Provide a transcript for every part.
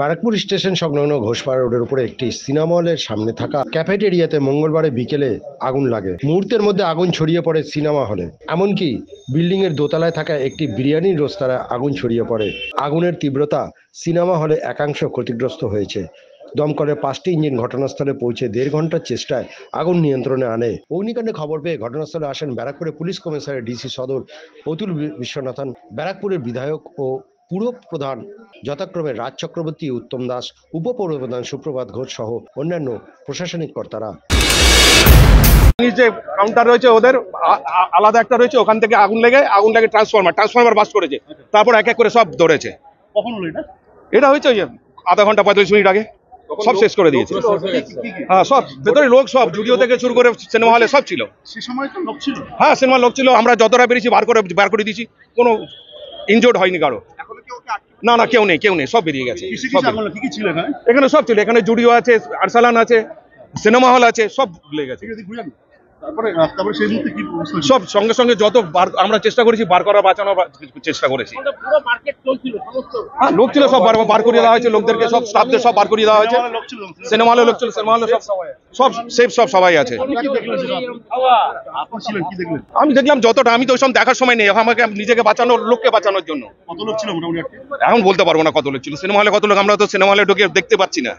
Barrackpore station সংলগ্ন ঘোষপাড়া রোডের উপরে একটি সিনেমা হলের সামনে থাকা ক্যাফেটেরিয়াতে মঙ্গলবারে বিকেলে আগুন লাগে। মুহূর্তের মধ্যে আগুন ছড়িয়ে পড়ে সিনেমা হলে। এমনকি বিল্ডিং এর দোতলায় থাকা একটি বিরিয়ানির রেস্তোরাঁয় আগুন ছড়িয়ে পড়ে। আগুনের তীব্রতা সিনেমা হলে একাংশ ক্ষতিগ্রস্ত হয়েছে। দমকলের 5টি ইঞ্জিন ঘটনাস্থলে পৌঁছে 1.5 ঘন্টার চেষ্টায় আগুন নিয়ন্ত্রণে আনে। অগ্নিকাণ্ডে খবর পেয়ে ঘটনাস্থলে আসেন ব্যারাকপুরের পুলিশ কমিশনার ডিসি সদর অতুল বিশ্বনাথন, ব্যারাকপুরের বিধায়ক ও পুর প্রধান যথাক্রমে রাজ চক্রবর্তী, উত্তম দাস, উপপৌর প্রধান সুপ্রভাত ঘোষ সহ অন্যান্য প্রশাসনিক কর্তারা। যে কাউন্টার রয়েছে ওদের আলাদা একটা রয়েছে, ওখান থেকে আগুন লেগে ট্রান্সফরমার বাস্ট করেছে। তারপর এক এক করে সব ধরেছে। কখন হলো এটা হয়েছে ওই আধা ঘন্টা 45 মিনিট আগে সব শেষ করে দিয়েছে। হ্যাঁ, সব ভেতরে লোক, সব জুডিও থেকে শুরু করে সিনেমা হলে সব ছিল। হ্যাঁ, সিনেমা লোক ছিল। আমরা যতটা বেরিয়েছি বার করে দিয়েছি। কোনো ইনজোর্ড হয়নি কারো। না না, কেউ নেই, সব বেরিয়ে গেছে। এখানে সব ছিল। এখানে জুডিও আছে, আরসালান আছে, সিনেমা হল আছে, সব ভুলে গেছে। সব সঙ্গে সঙ্গে যত আমরা চেষ্টা করেছি বাঁচানোর চেষ্টা করেছি। লোক ছিল, সব বার করিয়ে দেওয়া হয়েছে। লোকদেরকে সব স্টাফদের সব বার করিয়ে দেওয়া হয়েছে। সিনেমা হলে লোক ছিল, সিনেমা হলে সব সেফ, সবাই আছে। আমি দেখলাম যতটা, আমি তো ওই সব দেখার সময় নেই। আমাকে নিজেকে বাঁচানোর, লোককে বাঁচানোর জন্য। এখন বলতে পারবো না কত লোক ছিল সিনেমা হলে, কত লোক। আমরা তো সিনেমা হলে ঢুকে দেখতে পাচ্ছি না।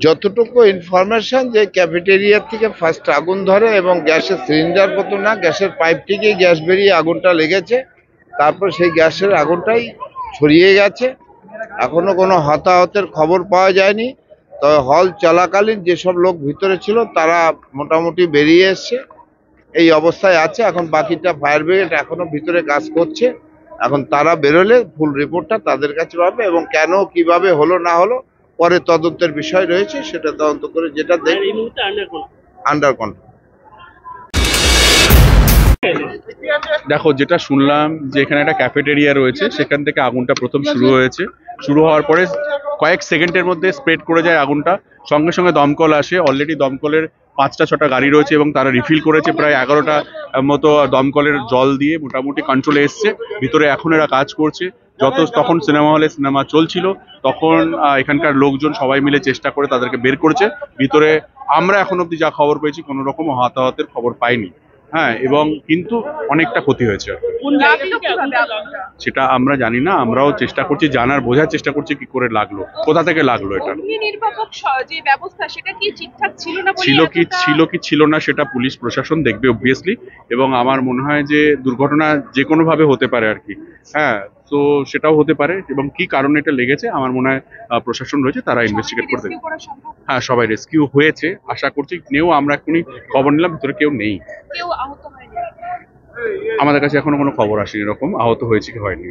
যতটুকু ইনফরমেশন যে ক্যাফেটেরিয়া থেকে ফার্স্ট আগুন ধরে এবং গ্যাসের সিলিন্ডার মতো না, গ্যাসের পাইপ থেকেই গ্যাস বেরিয়ে আগুনটা লেগেছে। তারপর সেই গ্যাসের আগুনটাই ছড়িয়ে গেছে। এখনো কোনো হতাহতের খবর পাওয়া যায়নি। তবে হল চলাকালীন যেসব লোক ভিতরে ছিল তারা মোটামুটি বেরিয়ে এসছে, এই অবস্থায় আছে। এখন বাকিটা ফায়ার ব্রিগেড এখনো ভিতরে কাজ করছে। এখন তারা বেরোলে ফুল রিপোর্টটা তাদের কাছে পাবে এবং কেন কিভাবে হলো না হলো পরে তদন্তের বিষয় রয়েছে, সেটা তদন্ত করে যেটা দেখবে আন্ডার কন্ট্রোল। দেখো, যেটা শুনলাম যে এখানে একটা ক্যাফেটেরিয়া রয়েছে, সেখান থেকে আগুনটা প্রথম শুরু হয়েছে। শুরু হওয়ার পরে কয়েক সেকেন্ডের মধ্যে স্প্রেড করে যায় আগুনটা। সঙ্গে সঙ্গে দমকল আসে। অলরেডি দমকলের 5টা-6টা গাড়ি রয়েছে এবং তারা রিফিল করেছে। প্রায় 11টা মতো দমকলের জল দিয়ে মোটামুটি কন্ট্রোলে এসছে। ভিতরে এখন এরা কাজ করছে। তখন সিনেমা হলে সিনেমা চলছিল, তখন এখানকার লোকজন সবাই মিলে চেষ্টা করে তাদেরকে বের করেছে ভিতরে। আমরা এখন অব্দি যা খবর পেয়েছি, কোনো রকম হতাহতের খবর পাইনি। হ্যাঁ, এবং কিন্তু অনেকটা ক্ষতি হয়েছে। সেটা আমরা জানি না। আমরাও চেষ্টা করছি জানার, বোঝার চেষ্টা করছি কি করে লাগলো, কোথা থেকে লাগলো। এটা ছিল না সেটা পুলিশ প্রশাসন দেখবে অবভিয়াসলি। এবং আমার মনে হয় যে দুর্ঘটনা যে কোনো ভাবে হতে পারে আর কি। হ্যাঁ, তো সেটাও হতে পারে। এবং কি কারণে এটা লেগেছে আমার মনে হয় প্রশাসন রয়েছে, তারা ইনভেস্টিগেট করতে। হ্যাঁ, সবাই রেস্কিউ হয়েছে আশা করছি। আমরা এখনই খবর নিলাম, ভিতরে কেউ নেই। আমাদের কাছে এখনো কোনো খবর আসেনি এরকম আহত হয়েছে কি হয়নি।